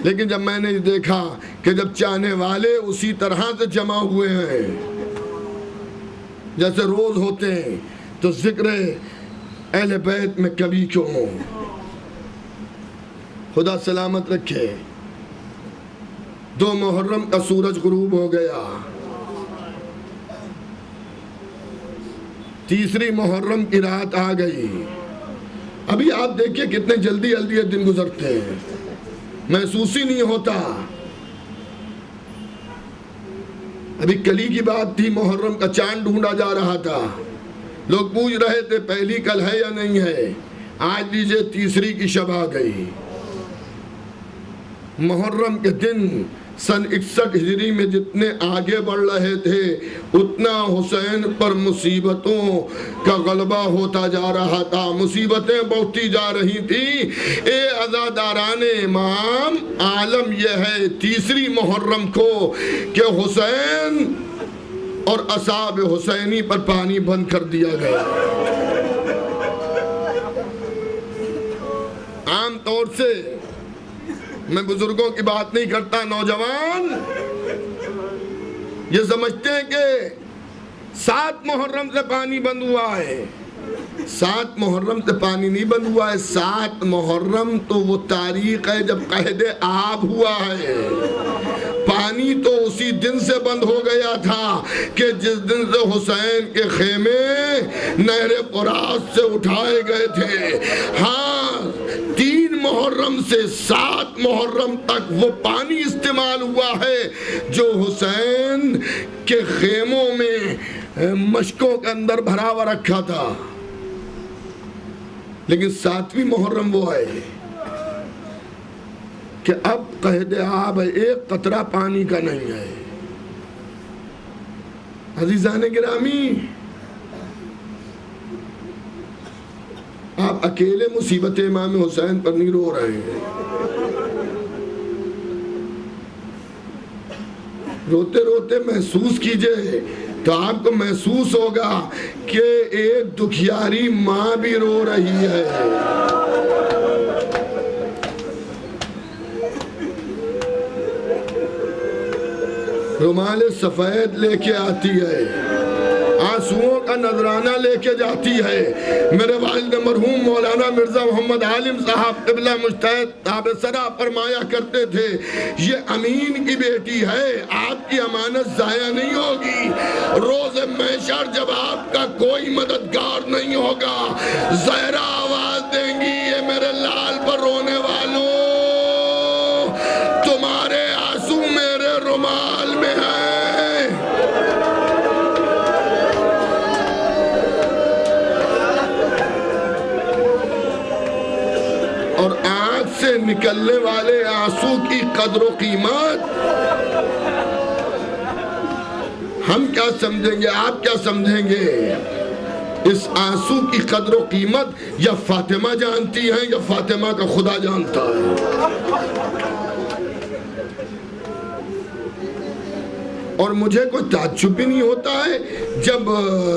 لیکن جب میں نے دیکھا کہ جب چاہنے والے اسی طرح سے جمع ہوئے ہیں جیسے روز ہوتے ہیں، تو ذکر اہل بیت میں کبھی کیوں ہو۔ خدا سلامت رکھے۔ 2 محرم کا سورج غروب ہو گیا، تیسری محرم کی رات آ گئی۔ ابھی آپ دیکھیں کتنے جلدی یہ دن گزرتے ہیں، محسوس ہی نہیں ہوتا۔ ابھی کلی کی بات تھی، محرم کا چاند ڈھونڈا جا رہا تھا، لوگ پوچھ رہے تھے پہلی کل ہے یا نہیں ہے، آج لیجئے تیسری کی شب آ گئی۔ محرم کے دن سن 61 ہجری میں جتنے آگے بڑھ رہے تھے اتنا حسین پر مصیبتوں کا غلبہ ہوتا جا رہا تھا، مصیبتیں بڑھتی جا رہی تھی۔ اے عزاداران امام، عالم یہ ہے تیسری محرم کو کہ حسین اور اصحاب حسینی پر پانی بند کر دیا گیا۔ عام طور سے میں بزرگوں کی بات نہیں کرتا، نوجوان یہ سمجھتے ہیں کہ 7 محرم سے پانی بند ہوا ہے۔ 7 محرم سے پانی نہیں بند ہوا ہے، 7 محرم تو وہ تاریخ ہے جب قحط آب ہوا ہے۔ پانی تو اسی دن سے بند ہو گیا تھا کہ جس دن سے حسین کے خیمے نہر فرات سے اٹھائے گئے تھے۔ ہاں، 3 محرم سے 7 محرم تک وہ پانی استعمال ہوا ہے جو حسین کے خیموں میں مشکوں کے اندر بھرا ہوا رکھا تھا۔ لیکن 7ویں محرم وہ ہے کہ اب قحط آب ہے، ایک قطرہ پانی کا نہیں ہے۔ عزیزان گرامی، آپ اکیلے مصیبت امام حسین پر نہیں رو رہے ہیں، روتے روتے محسوس کیجئے تو آپ کو محسوس ہوگا کہ ایک دکھیاری ماں بھی رو رہی ہے۔ رومال سفید لے کے آتی ہے، آنسوؤں کا نذرانہ لے کے جاتی ہے۔ میرے والد مرحوم مولانا مرزا محمد عالم صاحب قبلہ مجتہد تابسرہ فرمایا کرتے تھے، یہ امین کی بیٹی ہے، آپ کی امانت ضائع نہیں ہوگی۔ روز محشر جب آپ کا کوئی مددگار نہیں ہوگا، زہرا آواز دیں گی، یہ میرے لال پر رونے والوں، تمہارے آنسو میرے رومال میں ہیں۔ اور آنکھ سے نکلنے والے آنسو کی قدر و قیمت ہم کیا سمجھیں گے، آپ کیا سمجھیں گے؟ اس آنسو کی قدر و قیمت یا فاطمہ جانتی ہیں یا فاطمہ کا خدا جانتا ہے۔ اور مجھے کوئی تعجب بھی نہیں ہوتا ہے جب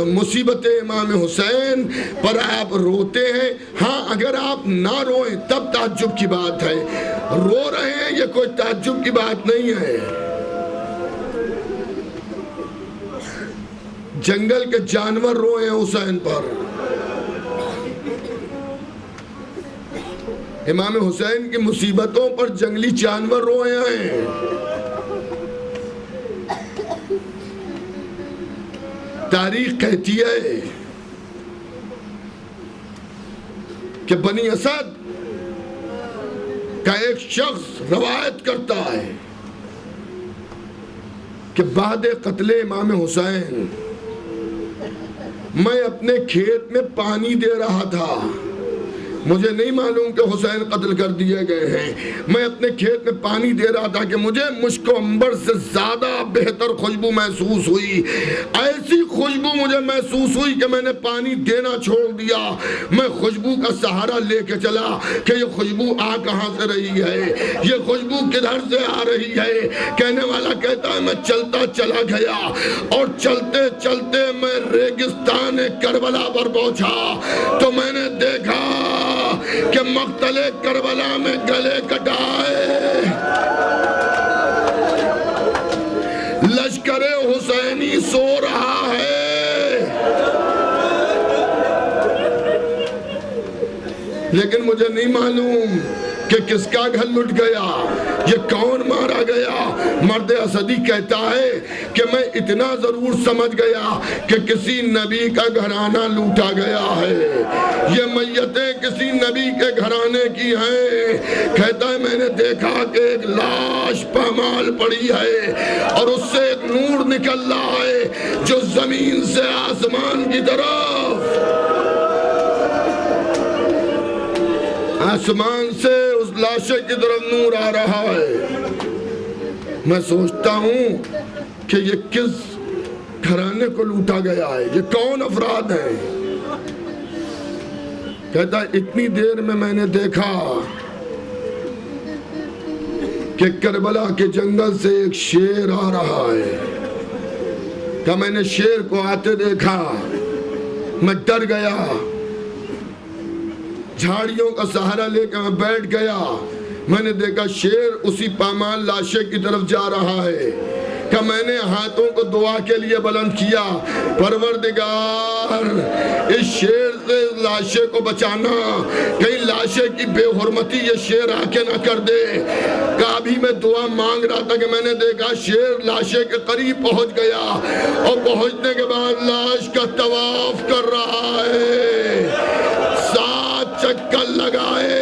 مصیبت امام حسین پر آپ روتے ہیں۔ ہاں، اگر آپ نہ روئیں تب تعجب کی بات ہے، رو رہے ہیں یہ کوئی تعجب کی بات نہیں ہے۔ جنگل کے جانور روئے ہیں حسین پر، امام حسین کی مصیبتوں پر جنگلی جانور روئے ہیں۔ تاریخ کہتی ہے کہ بنی اسد کا ایک شخص روایت کرتا ہے کہ بعد قتل امام حسین میں اپنے کھیت میں پانی دے رہا تھا. مجھے نہیں معلوم کہ حسین قتل کر دیے گئے ہیں. میں اپنے کھیت میں پانی دے رہا تھا کہ مجھے مشک و عنبر سے زیادہ بہتر خوشبو محسوس ہوئی. ایسی خوشبو مجھے محسوس ہوئی کہ میں نے پانی دینا چھوڑ دیا. میں خوشبو کا سہارا لے کے چلا کہ یہ خوشبو آ کہاں سے رہی ہے, یہ خوشبو کدھر سے آ رہی ہے. کہنے والا کہتا ہے میں چلتا چلا گیا اور چلتے چلتے میں ریگستان کربلا پر پہنچا تو میں نے دیکھا کہ مقتل کربلا میں گلے کٹائے لشکر حسینی سو رہا ہے. لیکن مجھے نہیں معلوم کہ کس کا گھر لٹ گیا, یہ کون مارا گیا. مرد اسدی کہتا ہے کہ میں اتنا ضرور سمجھ گیا کہ کسی نبی کا گھرانہ لوٹا گیا ہے, یہ میتیں کسی نبی کے گھرانے کی ہیں. کہتا ہے میں نے دیکھا کہ ایک لاش پامال پڑی ہے اور اس سے ایک نور نکل رہا ہے جو زمین سے آسمان کی طرف, آسمان سے اس لاشے کی طرف نور آ رہا ہے. میں سوچتا ہوں کہ یہ کس گھرانے کو لوٹا گیا ہے, یہ کون افراد ہیں. کہتا ہے اتنی دیر میں نے دیکھا کہ کربلا کے جنگل سے ایک شیر آ رہا ہے. کہ میں نے شیر کو آتے دیکھا, میں ڈر گیا, جھاڑیوں کا سہارا لے کے میں بیٹھ گیا. میں نے دیکھا شیر اسی پامال لاشے کی طرف جا رہا ہے. کہ میں نے ہاتھوں کو دعا کے لیے بلند کیا, پروردگار اس شیر سے لاشے کو بچانا, کہیں لاشے کی بے حرمتی یہ شیر آ کے نہ کر دے. کہ ابھی میں دعا مانگ رہا تھا کہ میں نے دیکھا شیر لاشے کے قریب پہنچ گیا اور پہنچنے کے بعد لاش کا طواف کر رہا ہے. 7 چکر لگائے,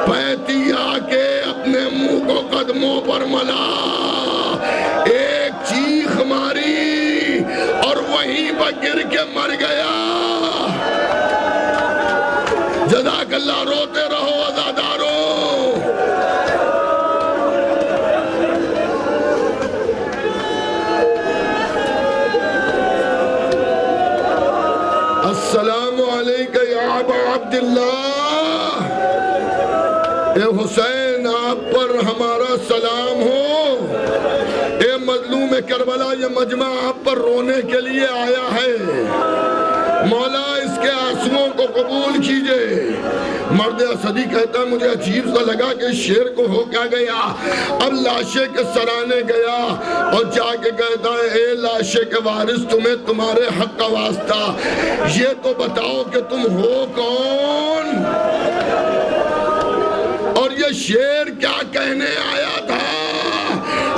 پیتی آ کے اپنے منہ کو قدموں پر ملا, ایک چیخ ماری اور وہیں پر گر کے مر گیا. جزاک اللہ. روتے رہو عزاداروں. السلام علیکم یا ابا عبداللہ. اے حسین آپ پر ہمارا سلام ہو. اے مظلوم کربلا یہ مجمع آپ پر رونے کے لیے آیا ہے. مولا اس کے آنسوؤں کو قبول کیجئے. مرد اسدی کہتا ہے مجھے عجیب سا لگا کہ شیر کو ہو کیا گیا. اب لاشے کے سرانے گیا اور جا کے کہتا ہے اے لاشے کے وارث تمہیں تمہارے حق کا واسطہ یہ تو بتاؤ کہ تم ہو کون, اور یہ شیر کیا کہنے آیا تھا.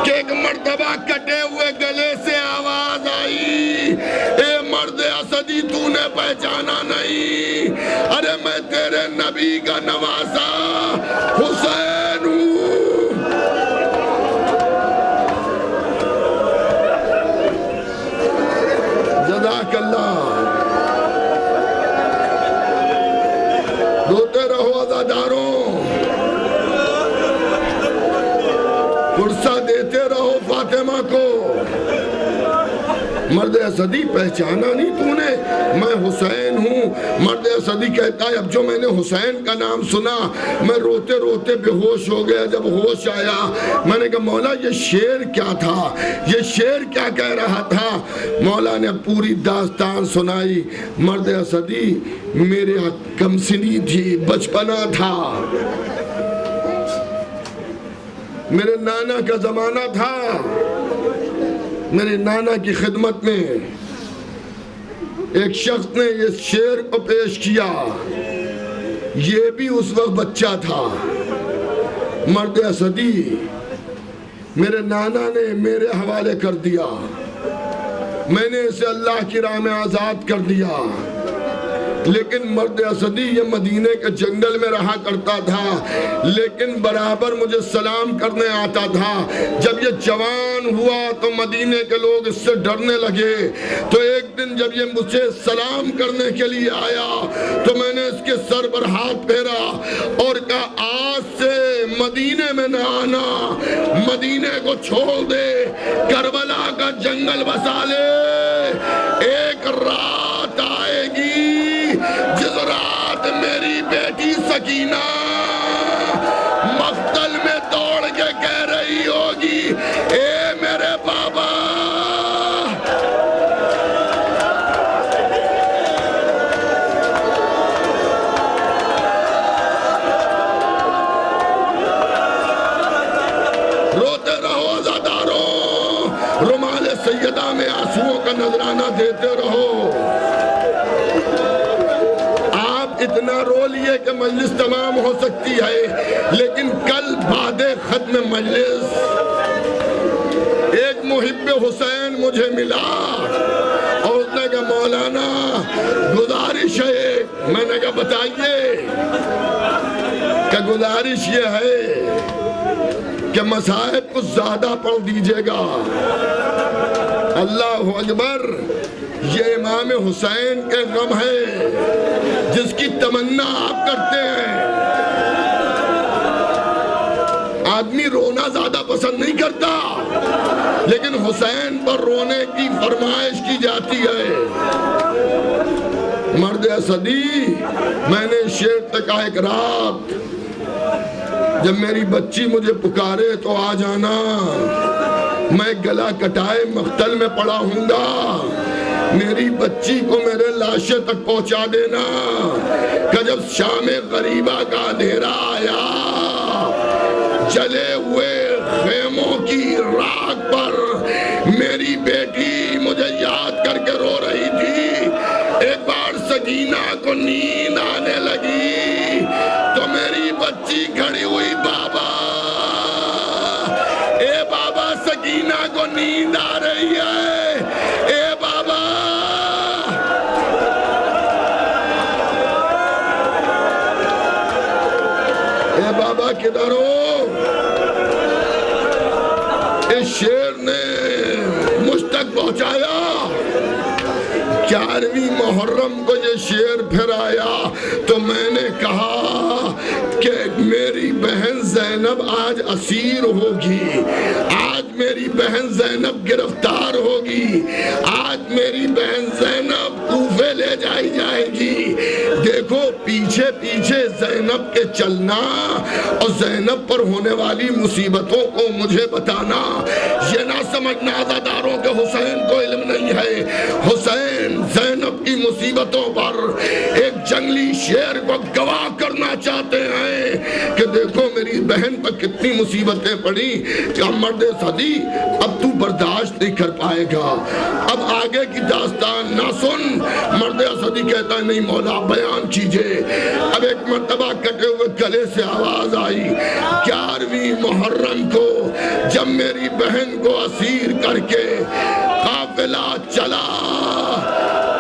کہ ایک مرتبہ کٹے ہوئے گلے سے آواز آئی اے مرد اسدی تو نے پہچانا نہیں, ارے میں تیرے نبی کا نواسا حسین ہوں. جزاک اللہ. روتے رہو عزاداروں, فرصہ دیتے رہو فاطمہ کو. مرد اسدی پہچانا نہیں تو نے, میں حسین ہوں. مرد اسدی کہتا ہے اب جو میں نے حسین کا نام سنا میں روتے روتے بے ہوش ہو گیا. جب ہوش آیا میں نے کہا مولا یہ شیر کیا تھا, یہ شیر کیا کہہ رہا تھا. مولا نے پوری داستان سنائی. مرد اسدی میرے کم سنی تھی, بچپنا تھا, میرے نانا کا زمانہ تھا. میرے نانا کی خدمت میں ایک شخص نے اس شیر کو پیش کیا. یہ بھی اس وقت بچہ تھا. مرد اسدی میرے نانا نے میرے حوالے کر دیا, میں نے اسے اللہ کی راہ میں آزاد کر دیا. لیکن مرد اسدی یہ مدینے کے جنگل میں رہا کرتا تھا، لیکن برابر مجھے سلام کرنے آتا تھا۔ جب یہ جوان ہوا تو مدینے کے لوگ اس سے ڈرنے لگے، تو ایک دن جب یہ مجھے سلام کرنے کے لیے آیا تو میں نے اس کے سر پر ہاتھ پھیرا اور کہا آج سے مدینے میں نہ آنا، مدینے کو چھوڑ دے، کربلا کا جنگل بسا لے۔ ایک رات آئے گی جس رات میری بیٹی سکینہ مقتل میں دوڑ کے کہہ رہی ہوگی اے میرے بابا۔ روتے رہو عزاداروں، رومال سیدہ میں آنسوؤں کا نذرانہ دیتے رہو۔ آپ اتنا رو لیے کہ مجلس تمام ہو سکتی ہے، لیکن کل بعد ختم مجلس ایک محب حسین مجھے ملا اور اس نے کہا مولانا گزارش ہے۔ میں نے کہا بتائیے۔ کہ گزارش یہ ہے کہ مصائب کچھ زیادہ پڑھ دیجئے گا۔ اللہ اکبر، یہ امام حسین کے غم ہے جس کی تمنا آپ کرتے ہیں۔ آدمی رونا زیادہ پسند نہیں کرتا، لیکن حسین پر رونے کی فرمائش کی جاتی ہے۔ مرد اسدی، میں نے شعر تک کہا ایک رات جب میری بچی مجھے پکارے تو آ جانا، میں گلا کٹائے مقتل میں پڑا ہوں گا، میری بچی کو میرے لاشے تک پہنچا دینا۔ کہ جب شام غریبہ کا اندھیرا آیا، جلے ہوئے خیموں کی راکھ پر میری بیٹی مجھے یاد کر کے رو رہی تھی۔ ایک بار سکینہ کو نیند آنے لگی تو میری بچی کھڑی ہوئی، بابا اے بابا سکینہ کو نیند آ رہی ہے، اے بابا۔ اے بابا کدھر ہو؟ اس شیر نے مجھ تک پہنچایا۔ 11ویں محرم کو یہ شعر پھر آیا تو میں نے کہا کہ میری بہن زینب آج اسیر ہوگی، آج میری بہن زینب گرفتار ہوگی، آج میری بہن زینب کوفے لے جائی جائے گی۔ دیکھو پیچھے پیچھے زینب کے چلنا اور زینب پر ہونے والی مصیبتوں کو مجھے بتانا، یہ نہ سمجھنا عزاداروں کے حسین کو علم نہیں ہے۔ حسین زینب کی مصیبتوں پر ایک جنگلی شیر کو گواہ کرنا چاہتے ہیں کہ دیکھو میری بہن پر کتنی مصیبتیں پڑی۔ کہ مرد اسدی اب تو برداشت نہیں کر پائے گا، اب آگے کی داستان نہ سن۔ مرد اسدی کہتا ہے نہیں مولا بیان کیجئے۔ اب ایک مرتبہ کٹے ہوئے گلے سے آواز آئی، 11ویں محرم کو جب میری بہن کو اسیر کر کے قافلہ چلا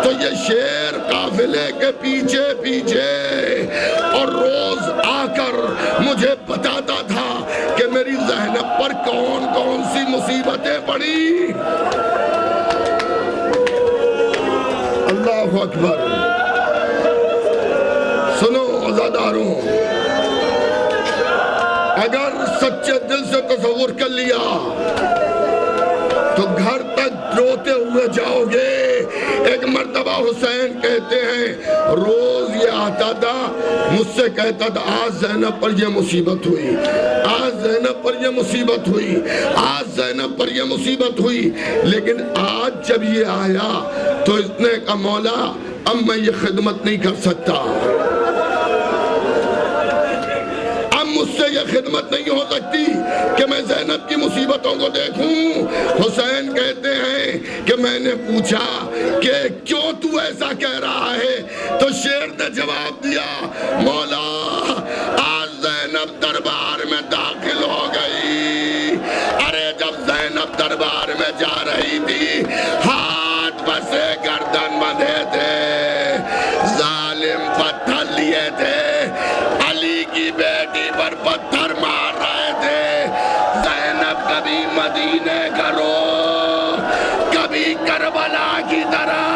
تو یہ شیر قافلے کے پیچھے پیچھے اور روز آ کر مجھے بتاتا تھا کہ میری زینب پر کون کون سی مصیبتیں پڑی۔ اللہ اکبر۔ سنو عزاداروں، اگر سچے دل سے تصور کر لیا تو گھر تک روتے ہوئے جاؤ گے۔ ایک مرتبہ حسین کہتے ہیں روز یہ آتا تھا مجھ سے کہتا تھا آج زینب پر یہ مصیبت ہوئی، آج زینب پر یہ مصیبت ہوئی، آج زینب پر یہ مصیبت ہوئی، لیکن آج جب یہ آیا تو اس نے کہا مولا اب میں یہ خدمت نہیں کر سکتا، مجھ سے یہ خدمت نہیں ہو سکتی کہ میں زینب کی مصیبتوں کو دیکھوں۔ حسین کہتے ہیں کہ میں نے پوچھا کہ کیوں تو ایسا کہہ رہا ہے تو شیر نے جواب دیا مولا آج زینب دربار میں داخل ہو گئی۔ ارے جب زینب دربار میں جا رہی تھی ہاتھ بسے گردن بندھے تھے، مدینے کا روح کبھی کربلا کی طرح